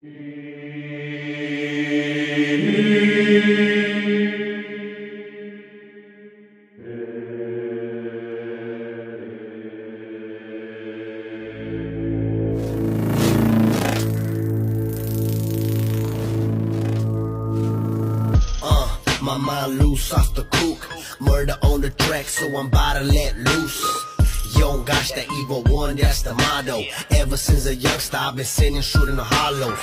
My mind loose off the cook, murder on the track, so I'm about to let loose. Yo, gosh, that evil one, that's the motto. Ever since a youngster, I've been sitting shooting the hollow.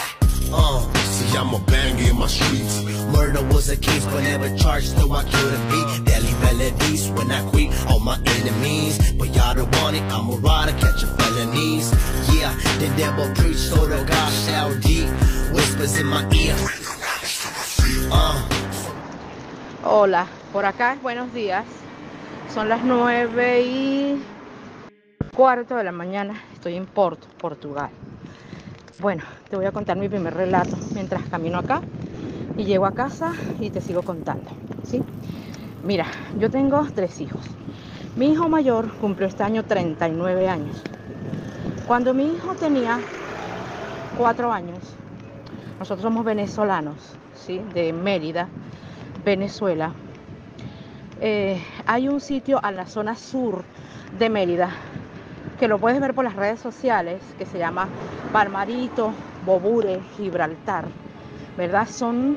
See, I'm a banger in my streets. Murder was a case, but never charged, though I killed a beat. Daily melodies when I quit all my enemies. But y'all don't want it, I'm a rider, catch your felonies. Yeah, the devil preached, so the God shall deep. Whispers in my ear. Hola, por acá es buenos días. Son las 9:15 de la mañana. Estoy en Porto, Portugal. Bueno, te voy a contar mi primer relato mientras camino acá y llego a casa y te sigo contando, ¿sí? Mira, yo tengo 3 hijos. Mi hijo mayor cumplió este año 39 años. Cuando mi hijo tenía 4 años, nosotros somos venezolanos, ¿sí? De Mérida, Venezuela. Hay un sitio a la zona sur de Mérida que lo puedes ver por las redes sociales, que se llama Palmarito, Bobure, Gibraltar, ¿verdad?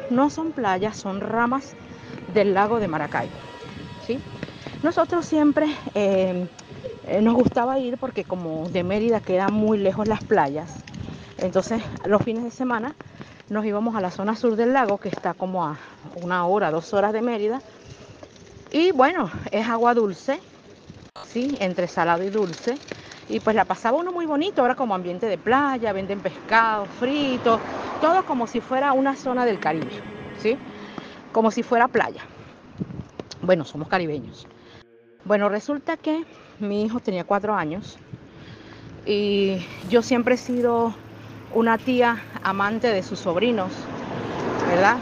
No son playas, son ramas del lago de Maracaibo, ¿sí? Nosotros siempre nos gustaba ir porque como de Mérida quedan muy lejos las playas, entonces los fines de semana nos íbamos a la zona sur del lago, que está como a 1 hora, 2 horas de Mérida. Y bueno, es agua dulce, ¿sí? Entre salado y dulce. Y pues la pasaba uno muy bonito, ahora como ambiente de playa, venden pescado frito, todo como si fuera una zona del Caribe, ¿sí? Como si fuera playa. Bueno, somos caribeños. Bueno, resulta que mi hijo tenía 4 años y yo siempre he sido una tía amante de sus sobrinos, ¿verdad?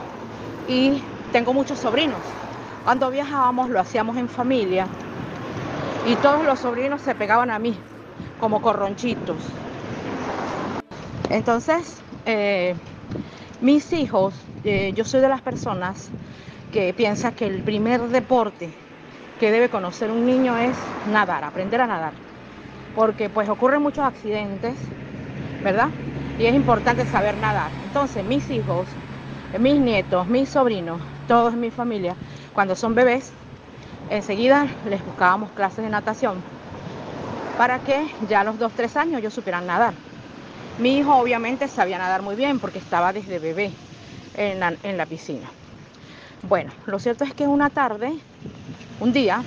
Y tengo muchos sobrinos. Cuando viajábamos lo hacíamos en familia y todos los sobrinos se pegaban a mí como corronchitos. Entonces, mis hijos, yo soy de las personas que piensa que el primer deporte que debe conocer un niño es nadar, aprender a nadar, porque pues ocurren muchos accidentes, ¿verdad? Y es importante saber nadar. Entonces, mis hijos, mis nietos, mis sobrinos, todos en mi familia, cuando son bebés, enseguida les buscábamos clases de natación para que ya a los 2, 3 años ellos supieran nadar. Mi hijo obviamente sabía nadar muy bien porque estaba desde bebé en la piscina. Bueno, lo cierto es que una tarde, un día,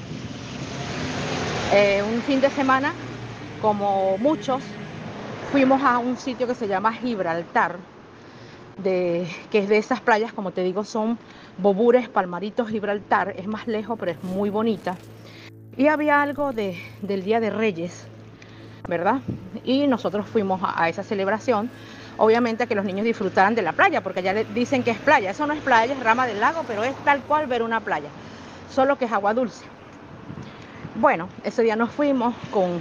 un fin de semana, como muchos, fuimos a un sitio que se llama Gibraltar, que es de esas playas, como te digo, son Bobures, Palmaritos, Gibraltar. Es más lejos, pero es muy bonita. Y había algo del Día de Reyes, ¿verdad? Y nosotros fuimos a esa celebración, obviamente que los niños disfrutaran de la playa, porque allá le dicen que es playa. Eso no es playa, es rama del lago, pero es tal cual ver una playa, solo que es agua dulce. Bueno, ese día nos fuimos con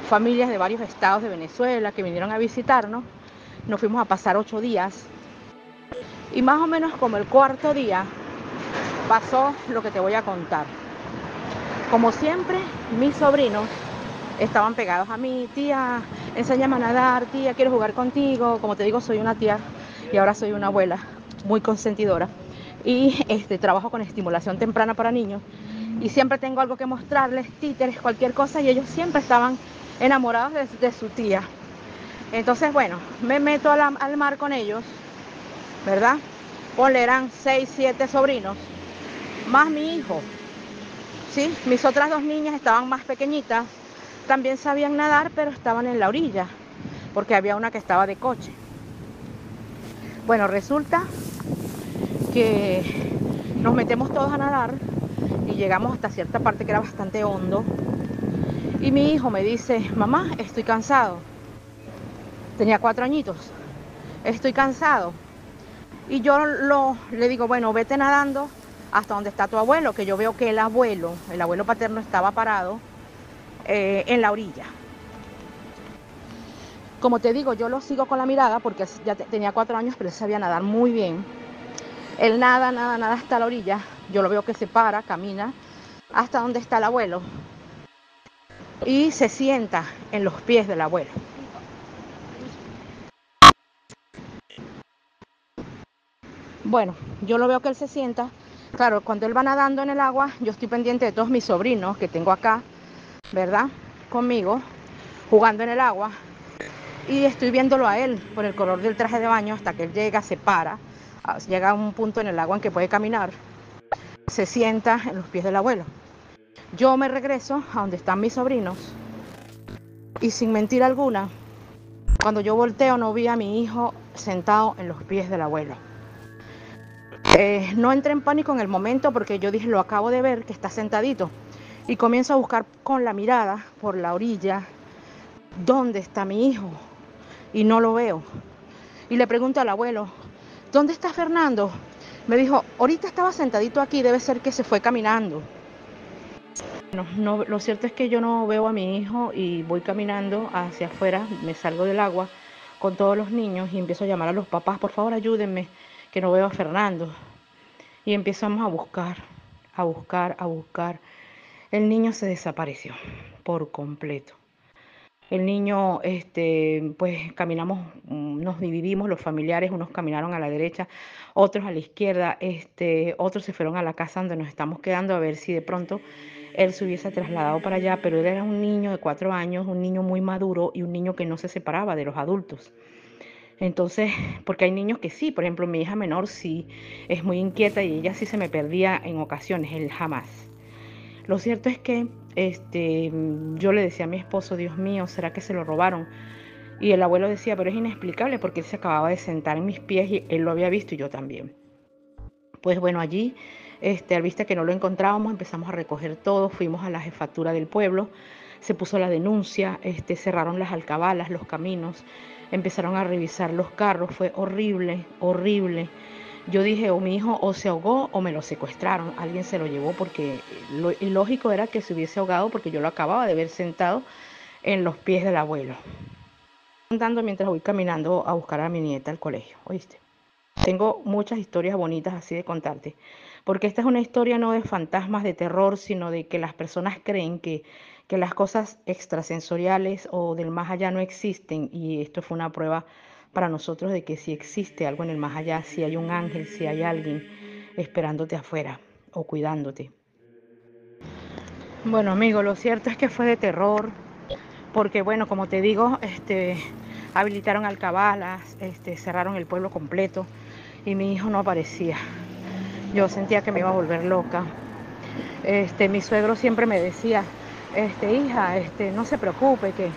familias de varios estados de Venezuela que vinieron a visitarnos. Nos fuimos a pasar 8 días. Y más o menos como el 4.º día pasó lo que te voy a contar. Como siempre, mis sobrinos estaban pegados a mí. Tía, enséñame a nadar, tía, quiero jugar contigo. Como te digo, soy una tía y ahora soy una abuela muy consentidora. Y trabajo con estimulación temprana para niños. Y siempre tengo algo que mostrarles, títeres, cualquier cosa. Y ellos siempre estaban enamorados de su tía. Entonces, bueno, me meto al mar con ellos, ¿verdad? Ponle, eran 6, 7 sobrinos, más mi hijo, ¿sí? Mis otras 2 niñas estaban más pequeñitas, también sabían nadar, pero estaban en la orilla, porque había una que estaba de coche. Bueno, resulta que nos metemos todos a nadar y llegamos hasta cierta parte que era bastante hondo. Y mi hijo me dice, mamá, estoy cansado. Tenía 4 añitos, estoy cansado. Y yo le digo, bueno, vete nadando hasta donde está tu abuelo, que yo veo que el abuelo paterno estaba parado en la orilla. Como te digo, yo lo sigo con la mirada porque ya tenía 4 años, pero él sabía nadar muy bien. Él nada hasta la orilla. Yo lo veo que se para, camina hasta donde está el abuelo y se sienta en los pies del abuelo. Bueno, yo lo veo que él se sienta. Claro, cuando él va nadando en el agua, yo estoy pendiente de todos mis sobrinos que tengo acá, ¿verdad? Conmigo, jugando en el agua. Y estoy viéndolo a él por el color del traje de baño hasta que él llega, se para, llega a un punto en el agua en que puede caminar, se sienta en los pies del abuelo. Yo me regreso a donde están mis sobrinos y sin mentira alguna, cuando yo volteo no vi a mi hijo sentado en los pies del abuelo. No entré en pánico en el momento porque yo dije, lo acabo de ver que está sentadito. Y comienzo a buscar con la mirada por la orilla, ¿dónde está mi hijo? Y no lo veo. Y le pregunto al abuelo, ¿dónde está Fernando? Me dijo, ahorita estaba sentadito aquí, debe ser que se fue caminando. No, lo cierto es que yo no veo a mi hijo y voy caminando hacia afuera, me salgo del agua con todos los niños y empiezo a llamar a los papás, por favor ayúdenme, que no veo a Fernando. Y empezamos a buscar, a buscar, a buscar. El niño se desapareció por completo. El niño, pues caminamos, nos dividimos los familiares, unos caminaron a la derecha, otros a la izquierda, otros se fueron a la casa donde nos estamos quedando a ver si de pronto él se hubiese trasladado para allá, pero él era un niño de 4 años, un niño muy maduro y un niño que no se separaba de los adultos. Entonces, porque hay niños que sí, por ejemplo, mi hija menor sí es muy inquieta y ella sí se me perdía en ocasiones, él jamás. Lo cierto es que yo le decía a mi esposo, Dios mío, ¿será que se lo robaron? Y el abuelo decía, pero es inexplicable porque él se acababa de sentar en mis pies y él lo había visto y yo también. Pues bueno, allí, al vista que no lo encontrábamos, empezamos a recoger todo, fuimos a la jefatura del pueblo, se puso la denuncia, cerraron las alcabalas, los caminos, empezaron a revisar los carros, fue horrible, horrible. Yo dije, o mi hijo o se ahogó o me lo secuestraron, alguien se lo llevó porque lo ilógico era que se hubiese ahogado porque yo lo acababa de ver sentado en los pies del abuelo. Andando mientras voy caminando a buscar a mi nieta al colegio, ¿oíste? Tengo muchas historias bonitas así de contarte, porque esta es una historia no de fantasmas, de terror, sino de que las personas creen que las cosas extrasensoriales o del más allá no existen y esto fue una prueba para nosotros de que si existe algo en el más allá, si hay un ángel, si hay alguien esperándote afuera o cuidándote. Bueno, amigo, lo cierto es que fue de terror, porque bueno, como te digo, habilitaron alcabalas, cerraron el pueblo completo y mi hijo no aparecía. Yo sentía que me iba a volver loca. Mi suegro siempre me decía, hija, no se preocupe, que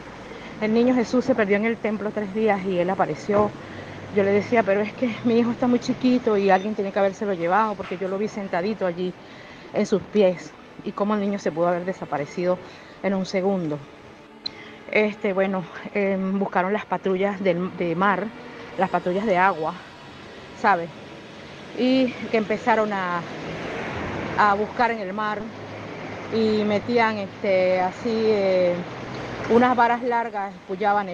el niño Jesús se perdió en el templo 3 días y él apareció. Yo le decía, pero es que mi hijo está muy chiquito y alguien tiene que habérselo llevado porque yo lo vi sentadito allí en sus pies y cómo el niño se pudo haber desaparecido en un segundo. Bueno, buscaron las patrullas de mar, las patrullas de agua, ¿sabes? Y que empezaron a buscar en el mar y metían unas varas largas, espullaban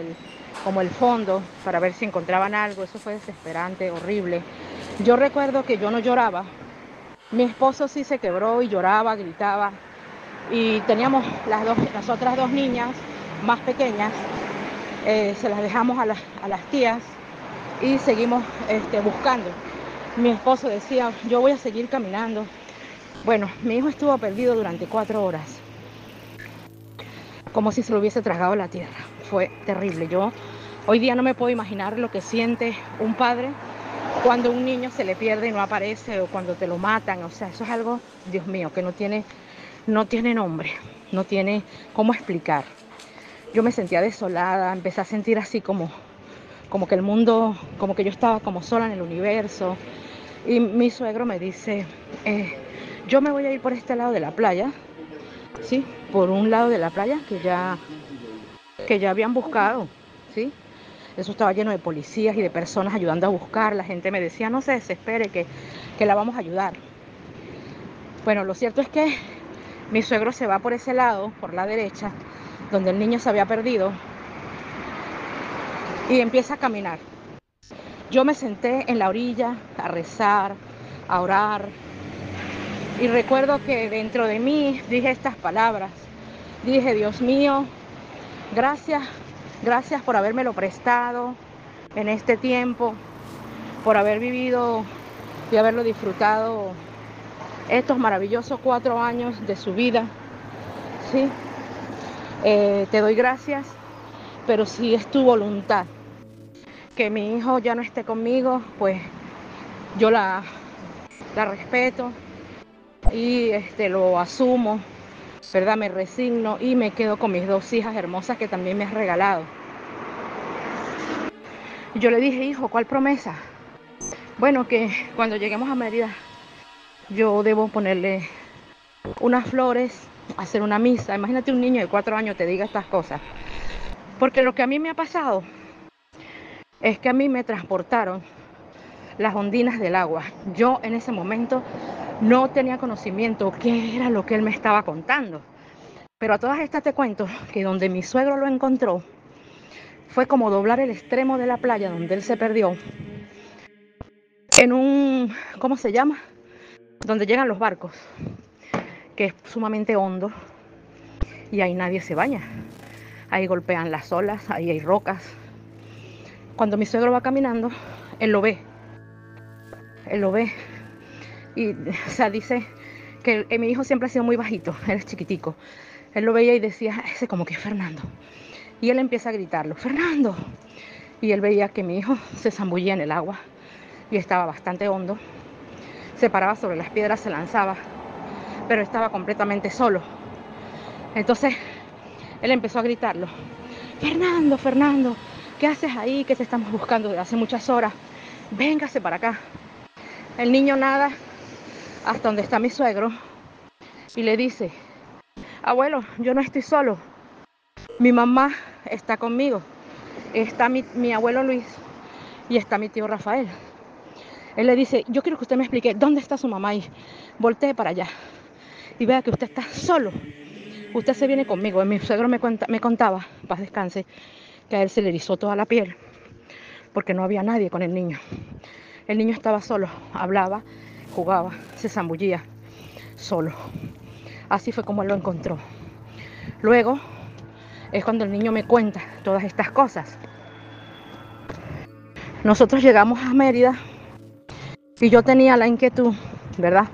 como el fondo para ver si encontraban algo. Eso fue desesperante, horrible. Yo recuerdo que yo no lloraba, mi esposo sí se quebró y lloraba, gritaba, y teníamos las otras 2 niñas más pequeñas, se las dejamos a las tías y seguimos buscando. Mi esposo decía, yo voy a seguir caminando. Bueno, mi hijo estuvo perdido durante 4 horas, como si se lo hubiese tragado la tierra. Fue terrible. Yo hoy día no me puedo imaginar lo que siente un padre cuando un niño se le pierde y no aparece, o cuando te lo matan. O sea, eso es algo, Dios mío, que no tiene nombre, no tiene cómo explicar. Yo me sentía desolada, empecé a sentir así como que el mundo, como que yo estaba como sola en el universo. Y mi suegro me dice, yo me voy a ir por este lado de la playa, ¿sí? Por un lado de la playa que ya habían buscado, ¿sí? Eso estaba lleno de policías y de personas ayudando a buscar. La gente me decía, no se desespere, que la vamos a ayudar. Bueno, lo cierto es que mi suegro se va por ese lado, por la derecha, donde el niño se había perdido. y empieza a caminar. Yo me senté en la orilla a rezar, a orar, y recuerdo que dentro de mí dije estas palabras. Dije, Dios mío, gracias, gracias por habérmelo prestado en este tiempo, por haber vivido y haberlo disfrutado estos maravillosos 4 años de su vida, ¿sí? Te doy gracias, pero si es tu voluntad que mi hijo ya no esté conmigo, pues yo la respeto y lo asumo, ¿verdad? Me resigno y me quedo con mis 2 hijas hermosas que también me has regalado. Yo le dije, hijo, ¿cuál promesa? Bueno, que cuando lleguemos a Mérida yo debo ponerle unas flores, hacer una misa. Imagínate un niño de 4 años te diga estas cosas. Porque lo que a mí me ha pasado es que a mí me transportaron las ondinas del agua. Yo en ese momento no tenía conocimiento qué era lo que él me estaba contando. Pero a todas estas te cuento que donde mi suegro lo encontró fue como doblar el extremo de la playa donde él se perdió en un, ¿cómo se llama? Donde llegan los barcos, que es sumamente hondo y ahí nadie se baña. Ahí golpean las olas, ahí hay rocas. Cuando mi suegro va caminando, él lo ve. Él lo ve. Y, o sea, dice que mi hijo siempre ha sido muy bajito, él es chiquitico. Él lo veía y decía, ese como que es Fernando. Y él empieza a gritarlo, Fernando. Y él veía que mi hijo se zambullía en el agua y estaba bastante hondo. Se paraba sobre las piedras, se lanzaba, pero estaba completamente solo. Entonces él empezó a gritarlo, Fernando, Fernando, ¿qué haces ahí? Que te estamos buscando desde hace muchas horas. Véngase para acá. El niño nada hasta donde está mi suegro y le dice, abuelo, yo no estoy solo. Mi mamá está conmigo. Está mi abuelo Luis y está mi tío Rafael. Él le dice, yo quiero que usted me explique dónde está su mamá y voltee para allá y vea que usted está solo. Usted se viene conmigo. Mi suegro me contaba, paz descanse, que a él se le erizó toda la piel porque no había nadie con el niño. El niño estaba solo, hablaba, jugaba, se zambullía solo. Así fue como él lo encontró. Luego es cuando el niño me cuenta todas estas cosas. Nosotros llegamos a Mérida y yo tenía la inquietud, ¿verdad?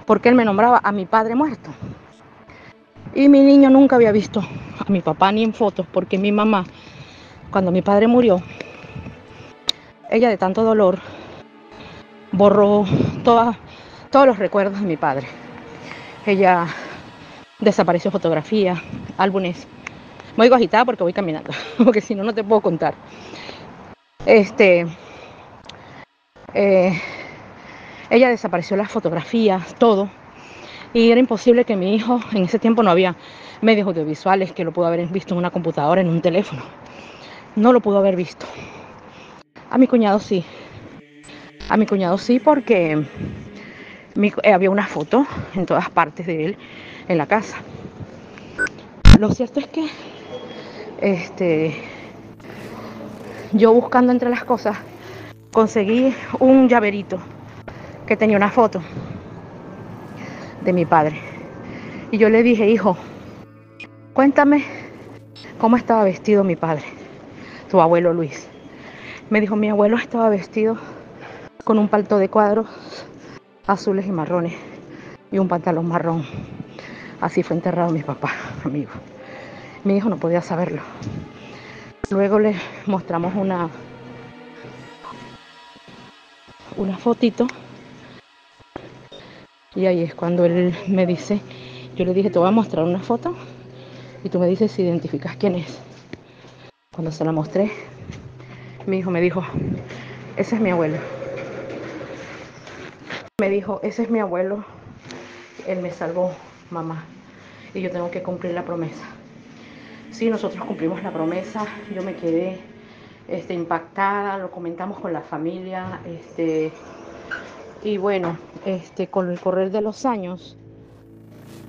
Porque él me nombraba a mi padre muerto. Y mi niño nunca había visto a mi papá ni en fotos, porque mi mamá, cuando mi padre murió, ella de tanto dolor borró todos los recuerdos de mi padre. Ella desapareció fotografías, álbumes. Me oigo agitada porque voy caminando, porque si no, no te puedo contar. Ella desapareció las fotografías, todo. Y era imposible que mi hijo, en ese tiempo no había medios audiovisuales que lo pudo haber visto en una computadora, en un teléfono. No lo pudo haber visto. A mi cuñado sí. A mi cuñado sí, porque había una foto en todas partes de él en la casa. Lo cierto es que yo buscando entre las cosas conseguí un llaverito que tenía una foto de mi padre. Y yo le dije, hijo, cuéntame cómo estaba vestido mi padre, tu abuelo Luis. Me dijo, mi abuelo estaba vestido con un palto de cuadros azules y marrones y un pantalón marrón. Así fue enterrado mi papá, amigo. Mi hijo no podía saberlo. Luego le mostramos una fotito y ahí es cuando él me dice, yo le dije, te voy a mostrar una foto y tú me dices si identificas quién es. Cuando se la mostré, mi hijo me dijo, ese es mi abuelo. Me dijo, ese es mi abuelo, él me salvó, mamá, y yo tengo que cumplir la promesa. Sí, nosotros cumplimos la promesa, yo me quedé impactada, lo comentamos con la familia, y bueno, con el correr de los años,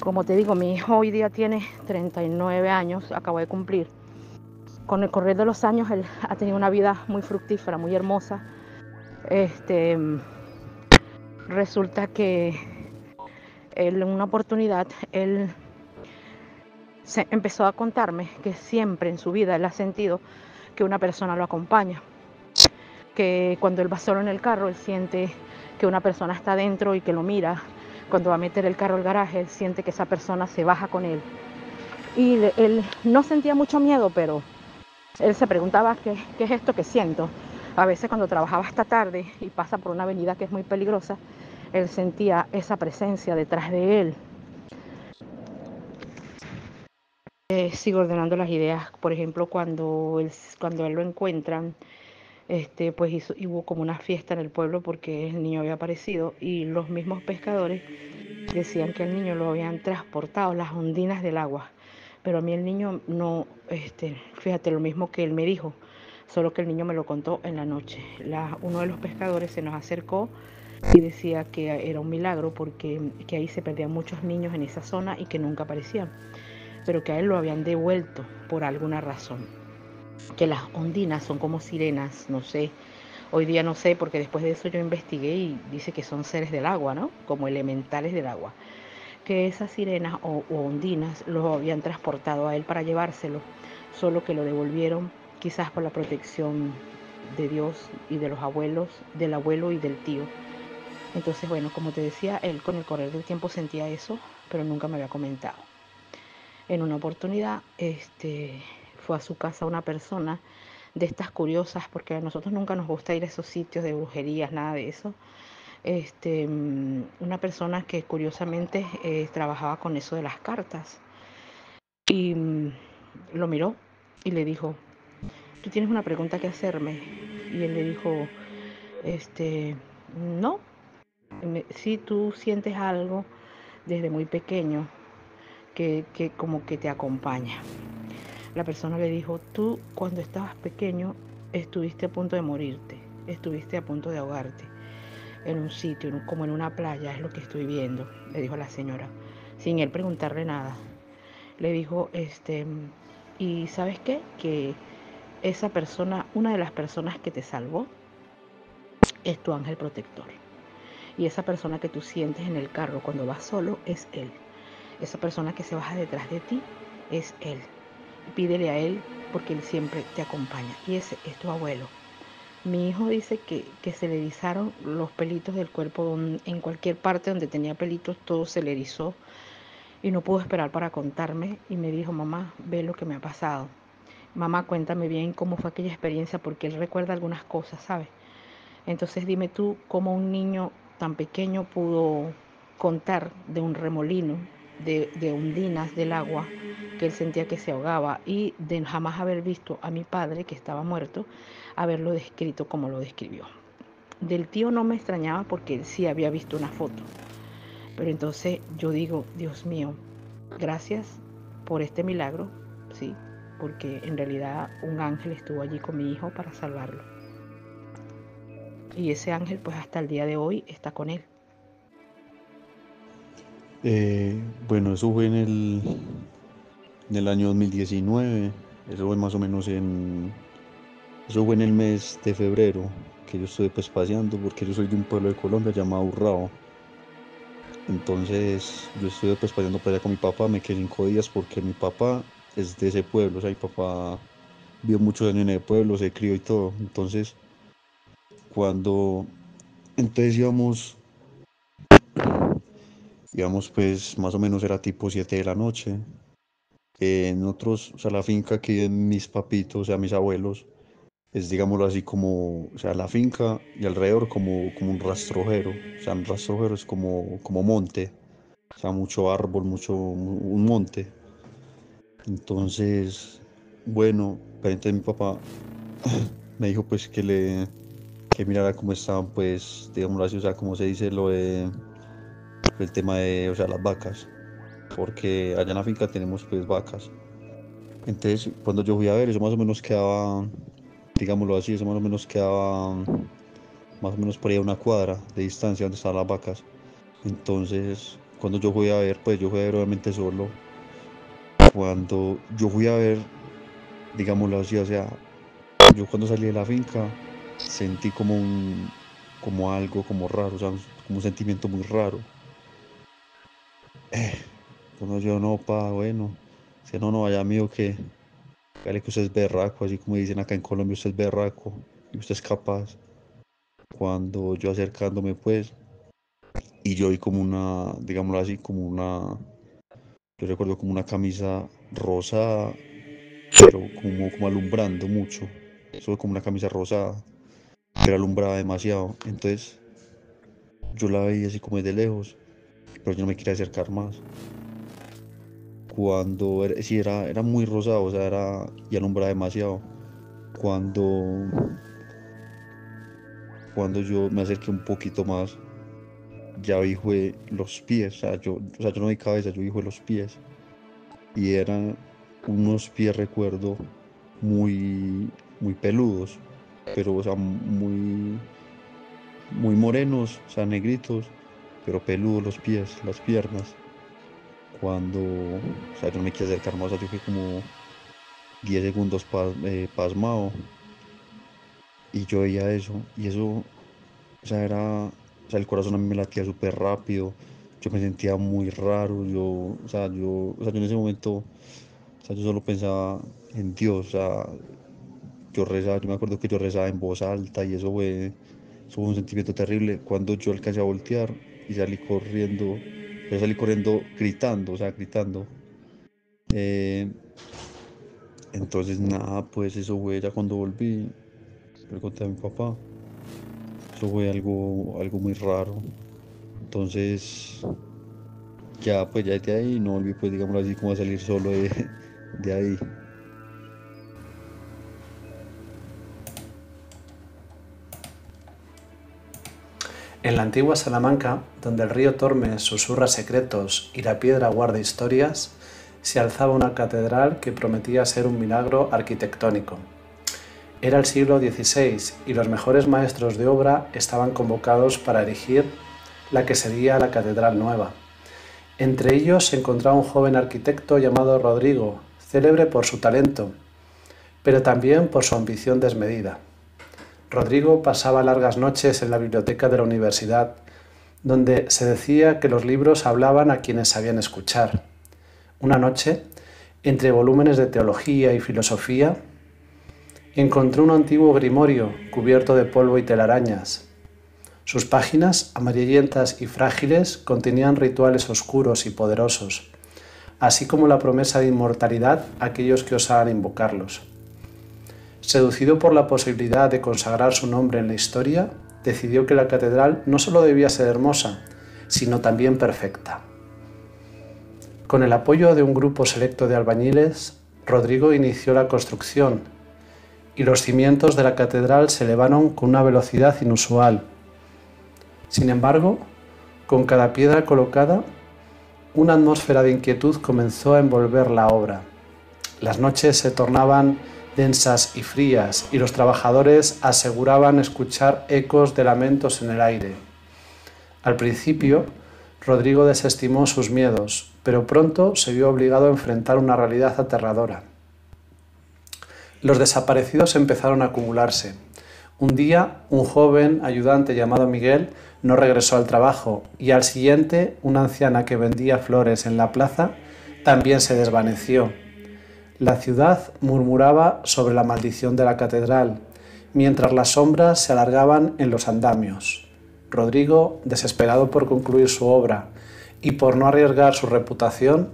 como te digo, mi hijo hoy día tiene 39 años, acabo de cumplir. con el correr de los años él ha tenido una vida muy fructífera, muy hermosa. Resulta que él, en una oportunidad, él empezó a contarme que siempre en su vida él ha sentido que una persona lo acompaña, que cuando él va solo en el carro, él siente que una persona está dentro y que lo mira. Cuando va a meter el carro al garaje, él siente que esa persona se baja con él. Y él no sentía mucho miedo, pero él se preguntaba qué es esto que siento. A veces cuando trabajaba hasta tarde y pasa por una avenida que es muy peligrosa, él sentía esa presencia detrás de él. Sigo ordenando las ideas. Por ejemplo, cuando él lo encuentran, pues hubo como una fiesta en el pueblo porque el niño había aparecido y los mismos pescadores decían que el niño lo habían transportado las ondinas del agua. Pero a mí el niño no, fíjate, lo mismo que él me dijo, solo que el niño me lo contó en la noche. Uno de los pescadores se nos acercó y decía que era un milagro porque que ahí se perdían muchos niños en esa zona y que nunca aparecían, pero que a él lo habían devuelto por alguna razón. Que las ondinas son como sirenas, no sé, hoy día no sé, porque después de eso yo investigué y dice que son seres del agua, ¿no? Como elementales del agua. Que esas sirenas o ondinas lo habían transportado a él para llevárselo, solo que lo devolvieron quizás por la protección de Dios y de los abuelos, del abuelo y del tío. Entonces, bueno, como te decía, él con el correr del tiempo sentía eso, pero nunca me había comentado. En una oportunidad, fue a su casa una persona de estas curiosas, porque a nosotros nunca nos gusta ir a esos sitios de brujerías, nada de eso. Una persona que curiosamente trabajaba con eso de las cartas y lo miró y le dijo, ¿tú tienes una pregunta que hacerme? Y él le dijo, no, si tú sientes algo desde muy pequeño que como que te acompaña. La persona le dijo, tú cuando estabas pequeño estuviste a punto de morirte, estuviste a punto de ahogarte en un sitio, como en una playa, es lo que estoy viendo, le dijo la señora, sin él preguntarle nada. Le dijo, ¿y sabes qué? Que esa persona, una de las personas que te salvó, es tu ángel protector. Y esa persona que tú sientes en el carro cuando vas solo es él. Esa persona que se baja detrás de ti es él. Pídele a él porque él siempre te acompaña. Y ese es tu abuelo. Mi hijo dice que se le erizaron los pelitos del cuerpo, en cualquier parte donde tenía pelitos, todo se le erizó. Y no pudo esperar para contarme y me dijo, mamá, ve lo que me ha pasado. Mamá, cuéntame bien cómo fue aquella experiencia porque él recuerda algunas cosas, ¿sabes? Entonces dime tú cómo un niño tan pequeño pudo contar de un remolino, de ondinas del agua, que él sentía que se ahogaba y de jamás haber visto a mi padre, que estaba muerto, haberlo descrito como lo describió. Del tío no me extrañaba porque él sí había visto una foto. Pero entonces yo digo, Dios mío, gracias por este milagro, ¿sí? Porque en realidad un ángel estuvo allí con mi hijo para salvarlo. Y ese ángel pues hasta el día de hoy está con él. Bueno, eso fue en el año 2019, eso fue más o menos eso fue en el mes de febrero, que yo estuve pues paseando, porque yo soy de un pueblo de Colombia llamado Urrao. Entonces yo estuve pues paseando para allá con mi papá, me quedé 5 días porque mi papá es de ese pueblo, o sea, mi papá vivió muchos años en el pueblo, se crió y todo. Entonces, cuando entonces íbamos pues más o menos era tipo 7 de la noche. En otros, o sea, la finca que viven mis papitos, o sea, mis abuelos, es digámoslo así como, o sea, la finca y alrededor como un rastrojero, o sea, un rastrojero es como monte, o sea, mucho árbol, un monte. Entonces, bueno, pero entonces mi papá me dijo pues que mirara cómo estaban pues, digámoslo así, o sea, como se dice el tema de, o sea, las vacas, porque allá en la finca tenemos pues vacas. Entonces, cuando yo fui a ver, eso más o menos quedaba, digámoslo así, eso más o menos quedaba más o menos por ahí a una cuadra de distancia donde estaban las vacas. Entonces, cuando yo fui a ver, pues yo fui a ver obviamente solo. Cuando yo fui a ver, digámoslo así, o sea, yo cuando salí de la finca sentí como algo como raro, o sea, como un sentimiento muy raro. Cuando yo no, pa, bueno, si no, no vaya amigo que, dale que usted es berraco, así como dicen acá en Colombia, usted es berraco y usted es capaz. Cuando yo acercándome pues, y yo vi como una, digámoslo así, yo recuerdo como una camisa rosada, pero como alumbrando mucho. Eso fue como una camisa rosada, pero alumbraba demasiado. Entonces yo la veía así como desde lejos, pero yo no me quería acercar más. Sí, era muy rosado, o sea, y alumbraba demasiado. Cuando, cuando yo me acerqué un poquito más, ya vi fue los pies, o sea, yo no vi cabeza, yo vi fue los pies. Y eran unos pies, recuerdo, muy peludos, pero, o sea, muy morenos, o sea, negritos, pero peludos los pies, las piernas. O sea, yo no me quise acercar más, o sea, yo fui como 10 segundos pasmado y yo veía eso, y eso, o sea, el corazón a mí me latía súper rápido, yo me sentía muy raro, yo en ese momento, o sea, yo solo pensaba en Dios, o sea, yo rezaba, yo me acuerdo que yo rezaba en voz alta y eso fue un sentimiento terrible cuando yo alcancé a voltear y salí corriendo gritando, o sea, gritando. Eh, entonces nada, pues eso fue ya cuando volví, le conté a mi papá, eso fue algo muy raro. Entonces ya pues ya de ahí no volví pues digámoslo así como a salir solo de ahí. En la antigua Salamanca, donde el río Tormes susurra secretos y la piedra guarda historias, se alzaba una catedral que prometía ser un milagro arquitectónico. Era el siglo XVI y los mejores maestros de obra estaban convocados para erigir la que sería la Catedral Nueva. Entre ellos se encontraba un joven arquitecto llamado Rodrigo, célebre por su talento, pero también por su ambición desmedida. Rodrigo pasaba largas noches en la biblioteca de la universidad, donde se decía que los libros hablaban a quienes sabían escuchar. Una noche, entre volúmenes de teología y filosofía, encontró un antiguo grimorio cubierto de polvo y telarañas. Sus páginas, amarillentas y frágiles, contenían rituales oscuros y poderosos, así como la promesa de inmortalidad a aquellos que osaban invocarlos. Seducido por la posibilidad de consagrar su nombre en la historia, decidió que la catedral no solo debía ser hermosa, sino también perfecta. Con el apoyo de un grupo selecto de albañiles, Rodrigo inició la construcción y los cimientos de la catedral se elevaron con una velocidad inusual. Sin embargo, con cada piedra colocada, una atmósfera de inquietud comenzó a envolver la obra. Las noches se tornaban densas y frías, y los trabajadores aseguraban escuchar ecos de lamentos en el aire. Al principio, Rodrigo desestimó sus miedos, pero pronto se vio obligado a enfrentar una realidad aterradora. Los desaparecidos empezaron a acumularse. Un día, un joven ayudante llamado Miguel no regresó al trabajo, y al siguiente, una anciana que vendía flores en la plaza también se desvaneció. La ciudad murmuraba sobre la maldición de la catedral, mientras las sombras se alargaban en los andamios. Rodrigo, desesperado por concluir su obra y por no arriesgar su reputación,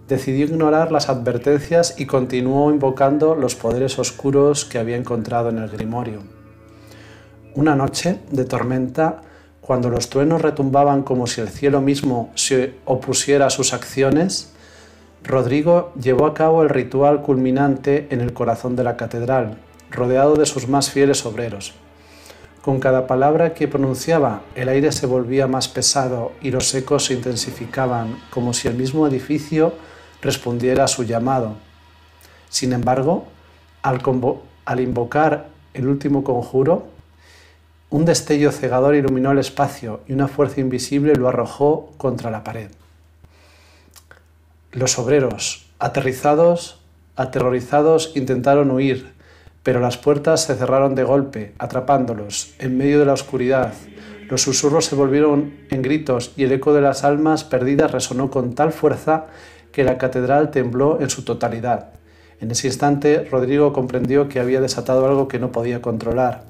decidió ignorar las advertencias y continuó invocando los poderes oscuros que había encontrado en el grimorio. Una noche de tormenta, cuando los truenos retumbaban como si el cielo mismo se opusiera a sus acciones, Rodrigo llevó a cabo el ritual culminante en el corazón de la catedral, rodeado de sus más fieles obreros. Con cada palabra que pronunciaba, el aire se volvía más pesado y los ecos se intensificaban, como si el mismo edificio respondiera a su llamado. Sin embargo, al invocar el último conjuro, un destello cegador iluminó el espacio y una fuerza invisible lo arrojó contra la pared. Los obreros, aterrados, Aterrorizados intentaron huir, pero las puertas se cerraron de golpe, atrapándolos. En medio de la oscuridad, los susurros se volvieron en gritos y el eco de las almas perdidas resonó con tal fuerza que la catedral tembló en su totalidad. En ese instante, Rodrigo comprendió que había desatado algo que no podía controlar.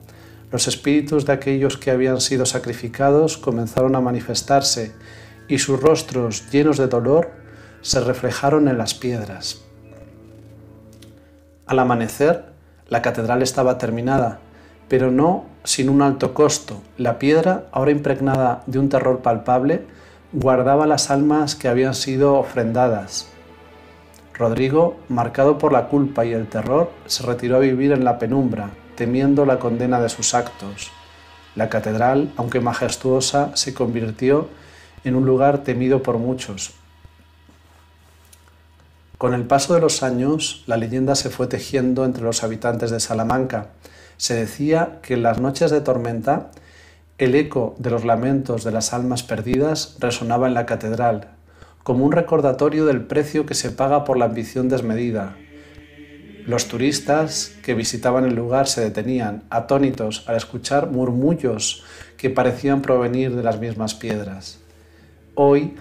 Los espíritus de aquellos que habían sido sacrificados comenzaron a manifestarse y sus rostros, llenos de dolor, se reflejaron en las piedras. Al amanecer, la catedral estaba terminada, pero no sin un alto costo. La piedra, ahora impregnada de un terror palpable, guardaba las almas que habían sido ofrendadas. Rodrigo, marcado por la culpa y el terror, se retiró a vivir en la penumbra, temiendo la condena de sus actos. La catedral, aunque majestuosa, se convirtió en un lugar temido por muchos. Con el paso de los años, la leyenda se fue tejiendo entre los habitantes de Salamanca. Se decía que en las noches de tormenta, el eco de los lamentos de las almas perdidas resonaba en la catedral, como un recordatorio del precio que se paga por la ambición desmedida. Los turistas que visitaban el lugar se detenían, atónitos, al escuchar murmullos que parecían provenir de las mismas piedras. Hoy,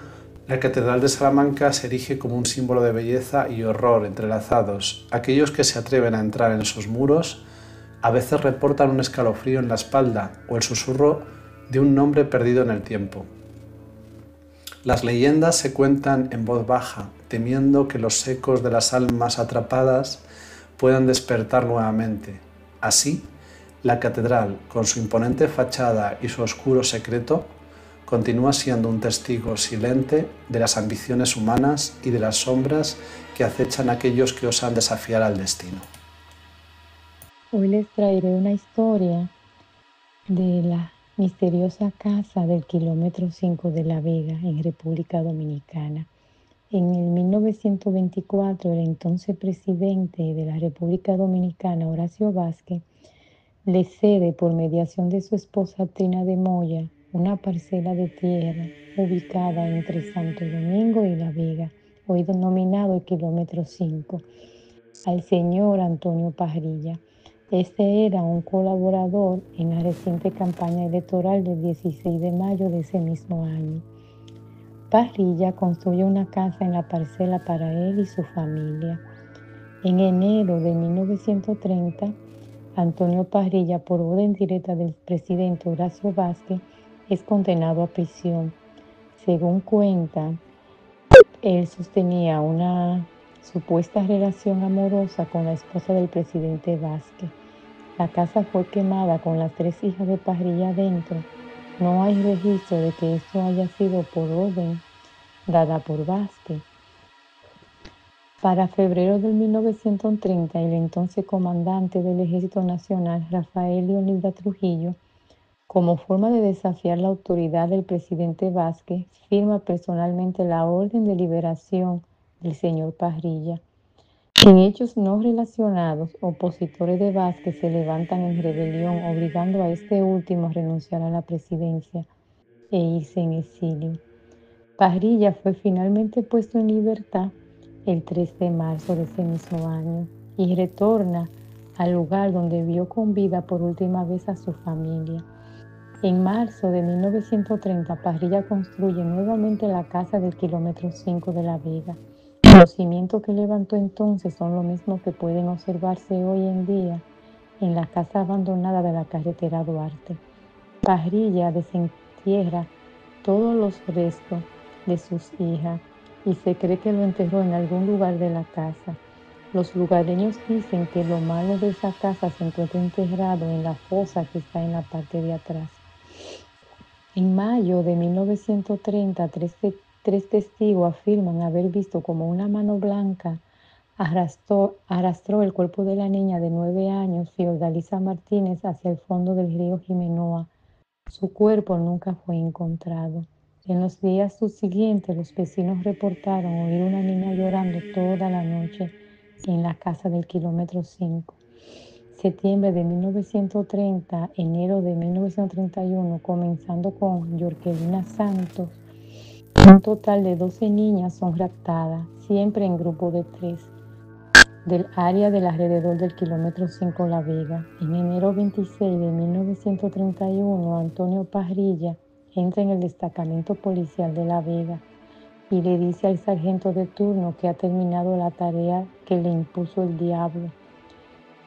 la Catedral de Salamanca se erige como un símbolo de belleza y horror entrelazados. Aquellos que se atreven a entrar en sus muros a veces reportan un escalofrío en la espalda o el susurro de un nombre perdido en el tiempo. Las leyendas se cuentan en voz baja, temiendo que los ecos de las almas atrapadas puedan despertar nuevamente. Así, la catedral, con su imponente fachada y su oscuro secreto, continúa siendo un testigo silente de las ambiciones humanas y de las sombras que acechan a aquellos que osan desafiar al destino. Hoy les traeré una historia de la misteriosa casa del kilómetro 5 de La Vega en República Dominicana. En el 1924, el entonces presidente de la República Dominicana, Horacio Vázquez, le cede por mediación de su esposa Trina de Moya una parcela de tierra ubicada entre Santo Domingo y La Vega, hoy denominado el kilómetro 5, al señor Antonio Parrilla. Este era un colaborador en la reciente campaña electoral del 16 de mayo de ese mismo año. Parrilla construyó una casa en la parcela para él y su familia. En enero de 1930, Antonio Parrilla, por orden directa del presidente Horacio Vázquez, es condenado a prisión. Según cuenta, él sostenía una supuesta relación amorosa con la esposa del presidente Vázquez. La casa fue quemada con las 3 hijas de Parrilla dentro. No hay registro de que esto haya sido por orden dada por Vázquez. Para febrero de 1930, el entonces comandante del Ejército Nacional, Rafael Leónidas Trujillo, como forma de desafiar la autoridad del presidente Vázquez, firma personalmente la orden de liberación del señor Parrilla. En hechos no relacionados, opositores de Vázquez se levantan en rebelión, obligando a este último a renunciar a la presidencia e irse en exilio. Parrilla fue finalmente puesto en libertad el 3 de marzo de ese mismo año y retorna al lugar donde vio con vida por última vez a su familia. En marzo de 1930, Parrilla construye nuevamente la casa del kilómetro 5 de La Vega. Los cimientos que levantó entonces son los mismos que pueden observarse hoy en día en la casa abandonada de la carretera Duarte. Parrilla desentierra todos los restos de sus hijas y se cree que lo enterró en algún lugar de la casa. Los lugareños dicen que lo malo de esa casa se encuentra enterrado en la fosa que está en la parte de atrás. En mayo de 1930, tres testigos afirman haber visto como una mano blanca arrastró el cuerpo de la niña de 9 años, Fiordalisa Martínez, hacia el fondo del río Jimenoa. Su cuerpo nunca fue encontrado. En los días subsiguientes, los vecinos reportaron oír una niña llorando toda la noche en la casa del kilómetro 5. Septiembre de 1930, enero de 1931, comenzando con Yorkelina Santos, un total de 12 niñas son raptadas, siempre en grupo de 3. del área del alrededor del kilómetro 5 La Vega. En enero 26 de 1931, Antonio Parrilla entra en el destacamento policial de La Vega y le dice al sargento de turno que ha terminado la tarea que le impuso el diablo.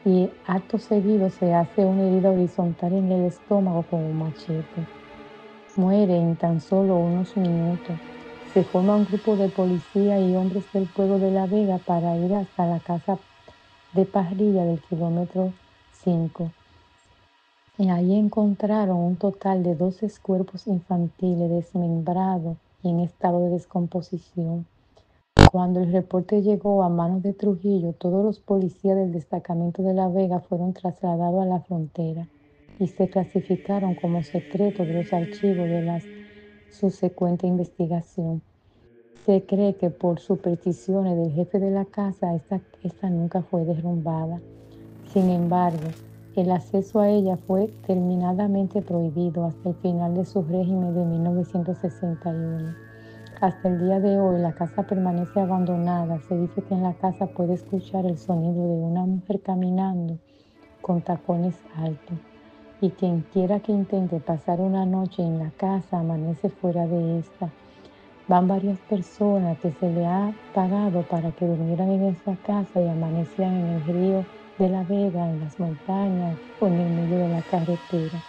Y acto seguido se hace una herida horizontal en el estómago con un machete. Muere en tan solo unos minutos. Se forma un grupo de policía y hombres del pueblo de La Vega para ir hasta la casa de Parrilla del kilómetro 5. Y ahí encontraron un total de 12 cuerpos infantiles desmembrados y en estado de descomposición. Cuando el reporte llegó a manos de Trujillo, todos los policías del destacamento de La Vega fueron trasladados a la frontera y se clasificaron como secretos de los archivos de la subsecuente investigación. Se cree que por supersticiones del jefe de la casa, esta nunca fue derrumbada. Sin embargo, el acceso a ella fue terminantemente prohibido hasta el final de su régimen de 1961. Hasta el día de hoy, la casa permanece abandonada. Se dice que en la casa puede escuchar el sonido de una mujer caminando con tacones altos. Y quien quiera que intente pasar una noche en la casa amanece fuera de esta. Van varias personas que se le ha pagado para que durmieran en esa casa y amanecían en el río de La Vega, en las montañas o en el medio de la carretera.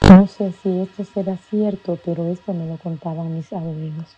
No sé si esto será cierto, pero esto me lo contaban mis abuelos.